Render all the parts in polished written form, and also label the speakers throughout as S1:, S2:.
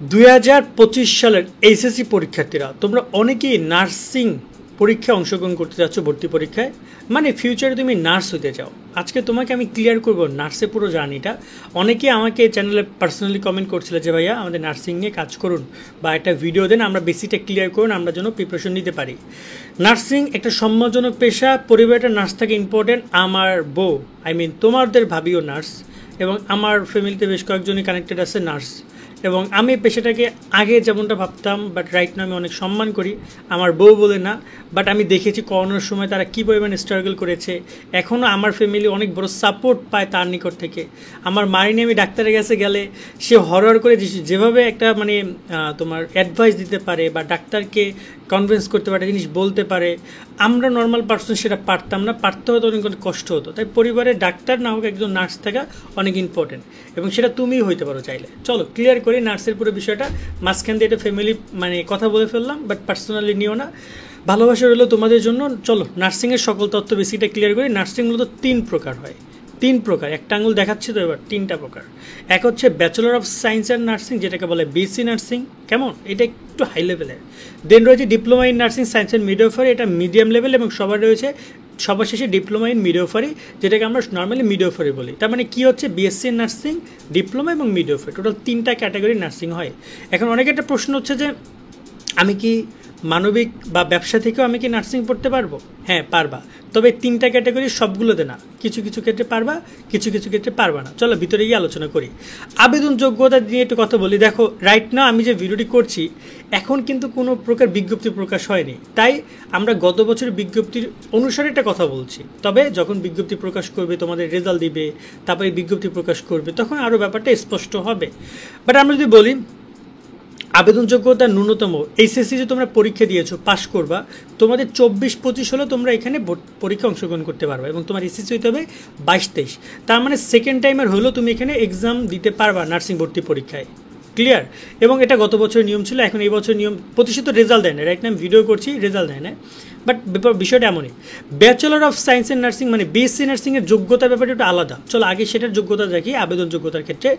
S1: 2025 সালের এইচএসসি পরীক্ষার্থীরা তোমরা অনেকেই নার্সিং পরীক্ষায় অংশগ্রহণ করতে যাচ্ছ, ভর্তি পরীক্ষায়, মানে ফিউচারে তুমি নার্স হতে চাও। আজকে তোমাকে আমি ক্লিয়ার করবো নার্সের পুরো জার্নিটা। অনেকেই আমাকে চ্যানেলে পার্সোনালি কমেন্ট করছিল যে ভাইয়া আমাদের নার্সিং নিয়ে কাজ করুন বা একটা ভিডিও দেন, আমরা বেসিকটা ক্লিয়ার করুন, আমরা যেন প্রিপারেশন নিতে পারি। নার্সিং একটা সম্মানজনক পেশা, পরিবারটা নার্স থাকে ইম্পর্টেন্ট। আমার বউ তোমাদের ভাবিও নার্স, এবং আমার ফ্যামিলিতে বেশ কয়েকজনই কানেক্টেড আছে নার্স, এবং আমি পেশাটাকে আগে যেমনটা ভাবতাম বাট রাইট না আমি অনেক সম্মান করি। আমার বউ বলে না, বাট আমি দেখেছি করোনার সময় তারা কী পরিমাণে স্ট্রাগল করেছে। এখনও আমার ফ্যামিলি অনেক বড় সাপোর্ট পায় তার নিকট থেকে। আমার মারিনি আমি ডাক্তারের কাছে গেলে সে হরহর করে যেভাবে একটা তোমার অ্যাডভাইস দিতে পারে বা ডাক্তারকে কনভিন্স করতে পারে, জিনিস বলতে পারে, আমরা নর্মাল পার্সন সেটা পারতাম না, পারতে হতো, অনেক কষ্ট হতো। তাই পরিবারে ডাক্তার না হোক একজন নার্স থাকা অনেক ইম্পর্টেন্ট, এবং সেটা তুমিই হইতে পারো চাইলে। চলো ক্লিয়ার করি নার্সের পুরো বিষয়টা। মাঝখান দিয়ে এটা ফ্যামিলি কথা বলে ফেললাম, বাট পার্সোনালি নিও না, ভালোবাসা রইলো তোমাদের জন্য। চলো নার্সিংয়ের সকল তথ্য বেশিটা ক্লিয়ার করি। নার্সিং মূলত 3 প্রকার হয়, 3 প্রকার। একটা আঙুল দেখাচ্ছি তো এবার 3টা প্রকার। এক হচ্ছে bachelor of science and nursing, যেটাকে বলে বিএসসি নার্সিং, কেমন, এটা একটু হাই লেভেলের। দেন রয়েছে diploma in nursing science and midwifery, এটা মিডিয়াম লেভেল, এবং সবার রয়েছে সবার শেষে ডিপ্লোমা ইন মিডওয়াইফারি, যেটাকে আমরা নর্মালি মিডওয়াইফারি বলি। তার মানে কী হচ্ছে, বিএসসি নার্সিং, ডিপ্লোমা এবং মিডওয়াইফারি, টোটাল 3টা ক্যাটাগরি নার্সিং হয়। এখন অনেক একটা প্রশ্ন হচ্ছে যে আমি কি মানবিক বা ব্যবসা থেকেও আমি কি নার্সিং পড়তে পারবো? হ্যাঁ পারবা, তবে 3টা ক্যাটাগরি সবগুলোতে না, কিছু কিছু ক্ষেত্রে পারবা, কিছু কিছু ক্ষেত্রে পারবা না। চলো ভিতরে গিয়ে আলোচনা করি। আবেদন যোগ্যতা নিয়ে একটু কথা বলি। দেখো রাইট না আমি যে ভিডিওটি করছি এখন কিন্তু কোনো প্রকার বিজ্ঞপ্তি প্রকাশ হয়নি, তাই আমরা গত বছরের বিজ্ঞপ্তির অনুসারে একটা কথা বলছি। তবে যখন বিজ্ঞপ্তি প্রকাশ করবে, তোমাদের রেজাল্ট দিবে, তারপরে বিজ্ঞপ্তি প্রকাশ করবে, তখন আরও ব্যাপারটা স্পষ্ট হবে। বাট আমরা যদি বলি আবেদন যোগ্যতা ন্যূনতম এইচএসসি যে তোমরা পরীক্ষা দিয়েছো, পাস করবা, তোমাদের 24-25 হলে তোমরা এখানে পরীক্ষা অংশগ্রহণ করতে পারবা, এবং তোমার এসএসসি হতে হবে 22-23। তার মানে সেকেন্ড টাইমের হলেও তুমি এখানে এক্সাম দিতে পারবা নার্সিং ভর্তি পরীক্ষায়। ক্লিয়ার? এবং এটা গত বছরের নিয়ম ছিল, এখন এই বছর নিয়ম প্রতিষ্ঠিত রেজাল্ট দেয় না। রাইট না আমি ভিডিও করছি, রেজাল্ট দেয় না, বাট বিষয়টা এমনই। Bachelor of science and nursing মানে বিএসসি নার্সিংয়ের যোগ্যতার ব্যাপারটা একটু আলাদা। চলো আগে সেটার যোগ্যতা দেখি। আবেদন যোগ্যতার ক্ষেত্রে,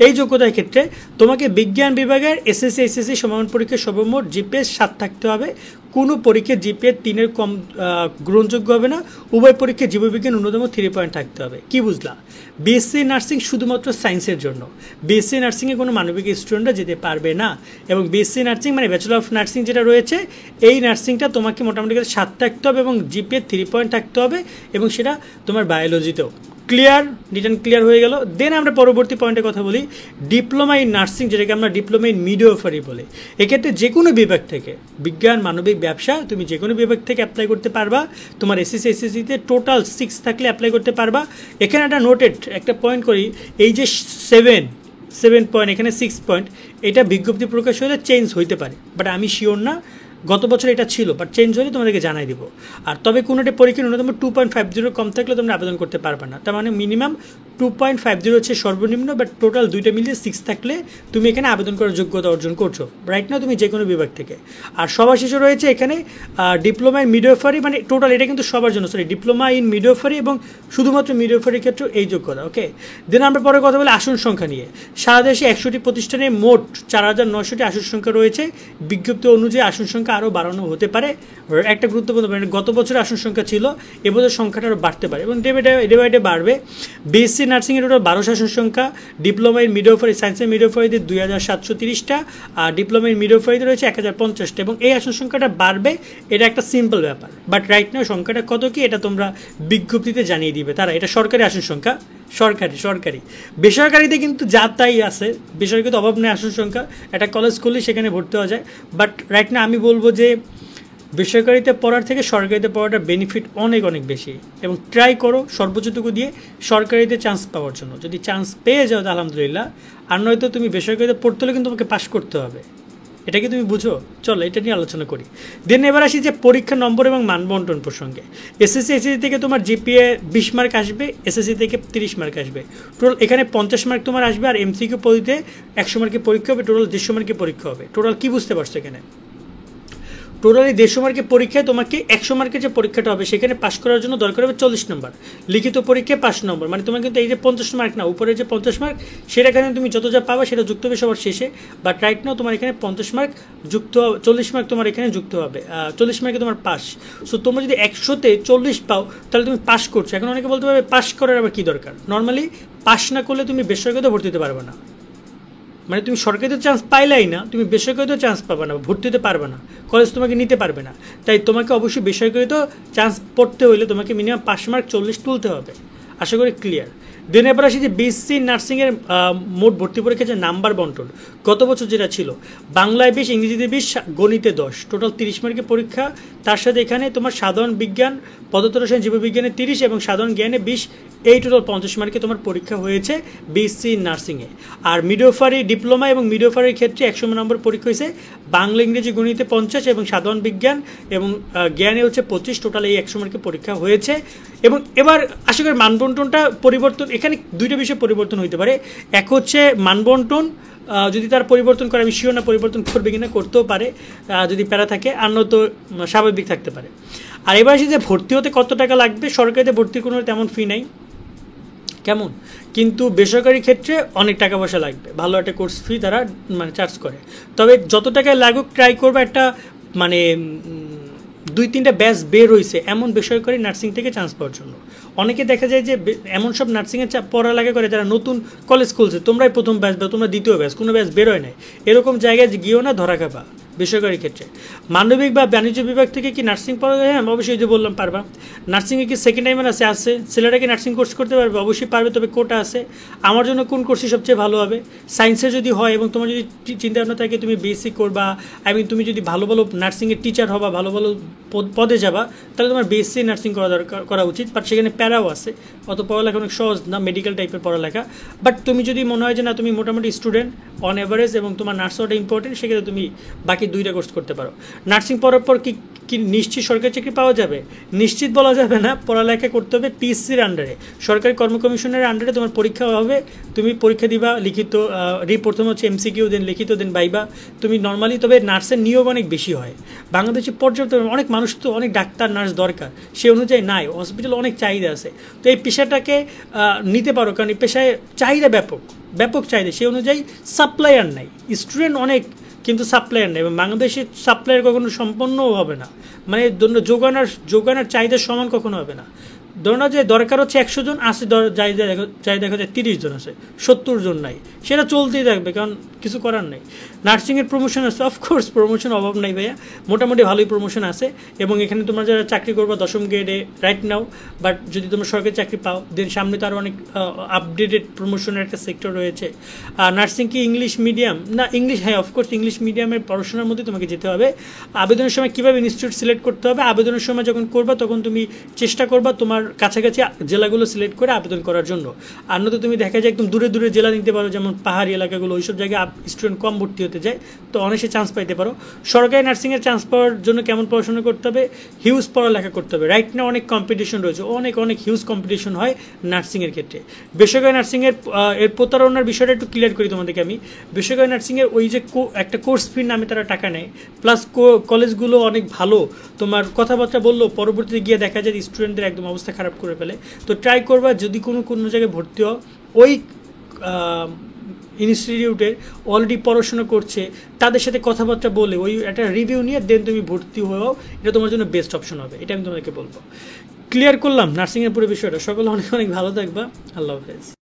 S1: এই যোগ্যতার ক্ষেত্রে তোমাকে বিজ্ঞান বিভাগের এসএসসি এইচএসসি সমমান পরীক্ষার সর্বমোট জিপিএ 7 থাকতে হবে। কোনো পরীক্ষায় জিপিএ 3-এর কম গ্রহণযোগ্য হবে না। উভয় পরীক্ষায় জীববিজ্ঞান ন্যূনতম 3 পয়েন্ট থাকতে হবে। কি বুঝলা? বিএসসি নার্সিং শুধুমাত্র সায়েন্সের জন্য, বিএসসি নার্সিংয়ে কোনো মানবিক স্টুডেন্টরা যেতে পারবে না। এবং বিএসসি নার্সিং মানে ব্যাচেলর অফ নার্সিং যেটা রয়েছে, এই নার্সিংটা তোমাকে মোটামুটি 7 থাকতে হবে এবং জিপিএ 3 পয়েন্ট থাকতে হবে, এবং সেটা তোমার বায়োলজিতেও। ক্লিয়ার? রিটার্ন ক্লিয়ার হয়ে গেল। দেন আমরা পরবর্তী পয়েন্টে কথা বলি ডিপ্লোমা ইন নার্সিং, যেটাকে আমরা ডিপ্লোমা ইন মিডওয়াইফারি বলি। এক্ষেত্রে যে কোনো বিভাগ থেকে, বিজ্ঞান, মানবিক, ব্যবসা, তুমি যে কোনো বিভাগ থেকে অ্যাপ্লাই করতে পারবা। তোমার এসএসসি এসএসসিতে টোটাল 6 থাকলে অ্যাপ্লাই করতে পারবা। এখানে একটা নোটেড একটা পয়েন্ট করি, এই যে 7 পয়েন্ট, এখানে 6 পয়েন্ট, এটা বিজ্ঞপ্তি প্রকাশ হলে চেঞ্জ হইতে পারে, বাট আমি শিওর না। গত বছর এটা ছিল, বাট চেঞ্জ হলে তোমাদেরকে জানাই দিব। আর তবে কোনোটা পরীক্ষা ন্যূনতম 2.50 কম থাকলে তোমরা আবেদন করতে পারবে না। তার মানে মিনিমাম 2.50 হচ্ছে সর্বনিম্ন, বাট টোটাল দুইটা মিলিয়ে 6 থাকলে তুমি এখানে আবেদন করার যোগ্যতা অর্জন করছো। রাইট না তুমি যে কোনো বিভাগ থেকে। আর সবার শেষে রয়েছে এখানে ডিপ্লোমা ইন মিডওয়াইফারি, মানে টোটাল এটা কিন্তু সবার জন্য, সরি ডিপ্লোমা ইন মিডওয়াইফারি এবং শুধুমাত্র মিডওয়াইফারির ক্ষেত্রে এই যোগ্যতা। ওকে, দেন আমরা পরে কথা বলি আসন সংখ্যা নিয়ে। সারা দেশে 100টি প্রতিষ্ঠানে মোট 4900টি আসন সংখ্যা রয়েছে। বিজ্ঞপ্তি অনুযায়ী আসন সংখ্যা আরও বাড়ানো হতে পারে। একটা গুরুত্বপূর্ণ পয়েন্ট, গত বছরের আসন সংখ্যা ছিল, এবছর সংখ্যাটা আরও বাড়তে পারে এবং ডে বাই ডে বাড়বে। বিএসসি নার্সিংয়ের টোটাল 1200 আসন সংখ্যা, ডিপ্লোমা ইন মিডওয়াইফারি সায়েন্সের মিডওয়াইফারিতে 2730টা, আর ডিপ্লোমা ইন মিডওয়াইফারিতে রয়েছে 1050টা, এবং এই আসন সংখ্যাটা বাড়বে। এটা একটা সিম্পল ব্যাপার, বাট রাইট নাও সংখ্যাটা কত কি এটা তোমরা বিজ্ঞপ্তিতে জানিয়ে দিবে তারা। এটা সরকারি আসন সংখ্যা, সরকারি। বেসরকারিতে কিন্তু যা তাই আছে, বেসরকারিতে অভাব নেই আসন সংখ্যা। একটা কলেজ করলে সেখানে ভর্তি হওয়া যায়, বাট রাইট না আমি বলবো যে বেসরকারিতে পড়ার থেকে সরকারিতে পড়াটা বেনিফিট অনেক অনেক বেশি, এবং ট্রাই করো সর্বোচ্চটুকু দিয়ে সরকারিতে চান্স পাওয়ার জন্য। যদি চান্স পেয়ে যাও তো আলহামদুলিল্লাহ, আর নয়তো তুমি বেসরকারিতে পড়তে হলে কিন্তু তোমাকে পাস করতে হবে। এটা কি তুমি বুঝো? চলো এটা নিয়ে আলোচনা করি। দেন এবার আসি যে পরীক্ষা নম্বর এবং মানবন্টন প্রসঙ্গে। এসএসসি এইচএসসি থেকে তোমার জিপিএ 20 মার্ক আসবে, এসএসসি থেকে 30 মার্ক আসবে। টোটাল এখানে 50 মার্ক তোমার আসবে, আর এমসিকিউ পদ্ধতিতে 100 মার্কের পরীক্ষা হবে, টোটাল 150 মার্কের পরীক্ষা হবে। টোটাল কি বুঝতে পারছো এখানে? টোটালি 150 মার্কের পরীক্ষায় তোমাকে 100 মার্কের যে পরীক্ষাটা হবে সেখানে পাস করার জন্য দরকার হবে 40 নম্বর, লিখিত পরীক্ষায় 5 নম্বর, মানে তোমার কিন্তু এই যে 50 মার্ক না, উপরে যে 50 মার্ক সেটা এখানে তুমি যত যা পাবা সেটা যুক্ত হবে সবার শেষে, বাট রাইট নাও তোমার এখানে 50 মার্ক যুক্ত, 40 মার্ক তোমার এখানে যুক্ত হবে, 40 মার্কে তোমার পাস। সো তোমরা যদি 100-তে 40 পাও তাহলে তুমি পাস করছো। এখন অনেকে বলতে পারবে পাস করার আবার কী দরকার? নর্মালি পাস না করলে তুমি বেসরকারিতে ভর্তি হতে পারবে না, মানে তুমি সরকারিতে চান্স পাইলাই না, তুমি বেসরকারিতেও চান্স পাবে না, ভর্তি হতে পারবে না, কলেজ তোমাকে নিতে পারবে না। তাই তোমাকে অবশ্যই বেসরকারিতেও চান্স পড়তে হলে তোমাকে মিনিমাম 5 মার্ক 40 তুলতে হবে। আশা করি ক্লিয়ার। দেন এবার আসি যে বিএসসি নার্সিংয়ের মোট ভর্তি পরীক্ষার যে নাম্বার বন্টন গত বছর যেটা ছিল, বাংলায় 20, ইংরেজিতে 20, গণিতে 10, টোটাল 30 মার্কের পরীক্ষা। তার সাথে এখানে তোমার সাধারণ বিজ্ঞান, পদার্থ রসায়ন, জীববিজ্ঞানে 30 এবং সাধারণ জ্ঞানে 20, এই টোটাল 50 মার্কে তোমার পরীক্ষা হয়েছে বিএসসি নার্সিংয়ে। আর মিডওয়াইফারি ডিপ্লোমা এবং মিডওয়াইফারির ক্ষেত্রে 100 নম্বর পরীক্ষা হয়েছে, বাংলা, ইংরেজি, গণিতে 50 এবং সাধারণ বিজ্ঞান এবং জ্ঞানে হচ্ছে 25, টোটাল এই 100 মার্কে পরীক্ষা হয়েছে। এবং এবার আশা করি মানবন্টনটা পরিবর্তন, এখানে দুইটা বিষয় পরিবর্তন হইতে পারে। এক হচ্ছে মানবন্টন যদি তার পরিবর্তন করে, আমি শিওর না পরিবর্তন করবে কিনা, করতেও পারে যদি প্যারা থাকে, আর নয়তো স্বাভাবিক থাকতে পারে। আর এবার আসি যে ভর্তি হতে কত টাকা লাগবে, সরকারিতে ভর্তির কোনো তেমন ফি নাই, কেমন, কিন্তু বেসরকারি ক্ষেত্রে অনেক টাকা পয়সা লাগবে, ভালো একটা কোর্স ফি তারা মানে চার্জ করে। তবে যত টাকায় লাগুক ট্রাই করবে একটা মানে 2-3টা ব্যাচ বের হয়েছে এমন বেসরকারি নার্সিং থেকে চান্স পাওয়ার জন্য। অনেকে দেখা যায় যে এমন সব নার্সিংয়ে পড়ালেখা করে যারা নতুন কলেজ খুলছে, তোমরাই প্রথম ব্যাচ বা তোমরা দ্বিতীয় ব্যাচ, কোনো ব্যাচ বেরোয় নাই, এরকম জায়গায় গিয়েও না ধরা খাবা বেসরকারি ক্ষেত্রে। মানবিক বা বাণিজ্য বিভাগ থেকে কি নার্সিং পড়া যায়? হ্যাঁ অবশ্যই, যে বললাম পারবা। নার্সিংয়ে কি সেকেন্ড টাইমার আছে, ছেলেরা কি নার্সিং কোর্স করতে পারবে? অবশ্যই পারবে, তবে কোটা আছে। আমার জন্য কোন কোর্সই সবচেয়ে ভালো হবে? সায়েন্সের যদি হয় এবং তোমার যদি চিন্তা ভাবনা থাকে তুমি বিএসসি করবা, তুমি যদি ভালো ভালো নার্সিংয়ের টিচার হবা, ভালো ভালো পদে যাবা, তাহলে তোমার বিএসসি নার্সিং করা উচিত। বাট সেখানে প্যারাও আছে, অত পড়ালেখা অনেক সহজ না, মেডিকেল টাইপের পড়ালেখা। বাট তুমি যদি মনে হয় যে না তুমি মোটামুটি স্টুডেন্ট অন এভারেজ এবং তোমার নার্স হওয়াটা ইম্পর্টেন্ট, সেক্ষেত্রে তুমি বাকি 2টা কোর্স করতে পারো। নার্সিং পড়ার পর কি নিশ্চিত সরকারি চাকরি পাওয়া যাবে? নিশ্চিত বলা যাবে না, পড়ালেখা করতে হবে পিএসসির আন্ডারে, সরকারি কর্ম কমিশনের আন্ডারে তোমার পরীক্ষা হবে, তুমি পরীক্ষা দিবা, লিখিত প্রথম হচ্ছে এমসিকিউ, দেন লিখিত, দেন ভাইবা। তুমি নর্মালি, তবে নার্সের নিয়োগ অনেক বেশি হয় বাংলাদেশে, পর্যাপ্ত অনেক মানুষ তো, অনেক ডাক্তার নার্স দরকার, সে অনুযায়ী নাই, হসপিটাল অনেক চাহিদা আছে। তো এই পেশাটাকে নিতে পারো, কারণ এই পেশায় চাহিদা ব্যাপক চাহিদা, সে অনুযায়ী সাপ্লায়ার নাই, স্টুডেন্ট অনেক কিন্তু সাপ্লায়ার নেই, এবং বাংলাদেশের সাপ্লায়ার কখনো সম্পন্নও হবে না, মানে যোগানোর চাহিদার সমান কখনো হবে না। ধরো না যে দরকার হচ্ছে 100 জন, আসে চাই দেখা যায় 30 জন আছে, 70 জন নাই, সেটা চলতেই থাকবে, কারণ কিছু করার নেই। নার্সিংয়ের প্রমোশন আছে, অফকোর্স প্রমোশন অভাব নাই ভাইয়া, মোটামুটি ভালোই প্রমোশন আছে। এবং এখানে তোমরা যারা চাকরি করবা 10ম গ্রেডে রাইট নাও, বাট যদি তোমরা সরকারি চাকরি পাও দেন সামনে তো আরও অনেক আপডেটেড প্রমোশনের একটা সেক্টর রয়েছে। আর নার্সিং কি ইংলিশ মিডিয়াম না? ইংলিশ, হ্যাঁ অফকোর্স ইংলিশ মিডিয়ামের পড়াশোনার মধ্যে তোমাকে যেতে হবে। আবেদনের সময় কীভাবে ইনস্টিটিউট সিলেক্ট করতে হবে, আবেদনের সময় যখন করবা তখন তুমি চেষ্টা করবা তোমার কাছাকাছি জেলাগুলো সিলেক্ট করে আবেদন করার জন্য। আর নয়তো তুমি দেখা যায় একদম দূরে দূরে জেলা নিতে পারো, যেমন পাহাড়ি এলাকাগুলো, ওইসব জায়গায় স্টুডেন্ট কম ভর্তি হতে যায়, তো অনেকে চান্স পাইতে পারো। সরকারি নার্সিংয়ের চান্স পাওয়ার জন্য কেমন পড়াশোনা করতে হবে? হিউজ পড়ালেখা করতে হবে। রাইট না অনেক কম্পিটিশন রয়েছে, অনেক হিউজ কম্পিটিশন হয় নার্সিংয়ের ক্ষেত্রে। বেসরকারি নার্সিংয়ের এর প্রতারণার বিষয়টা একটু ক্লিয়ার করি তোমাদেরকে আমি। বেসরকারি নার্সিংয়ের ওই যে একটা কোর্স ফির নামে তারা টাকা নেয়, প্লাস কলেজগুলো অনেক ভালো, তোমার কথাবার্তা বললো, পরবর্তীতে গিয়ে দেখা যায় স্টুডেন্টদের একদম অবস্থা খারাপ করে ফেলে। তো ট্রাই করবা যদি কোনো জায়গায় ভর্তি হও, ওই ইনস্টিটিউটের অলরেডি পড়াশোনা করছে তাদের সাথে কথাবার্তা বলে ওই একটা রিভিউ নিয়ে দেন তুমি ভর্তি হও, এটা তোমার জন্য বেস্ট অপশন হবে, এটা আমি তোমাদেরকে বলবো। ক্লিয়ার করলাম নার্সিংয়ের পুরো বিষয়টা। সকলে অনেক ভালো থাকবা, আল্লাহ হাফেজ।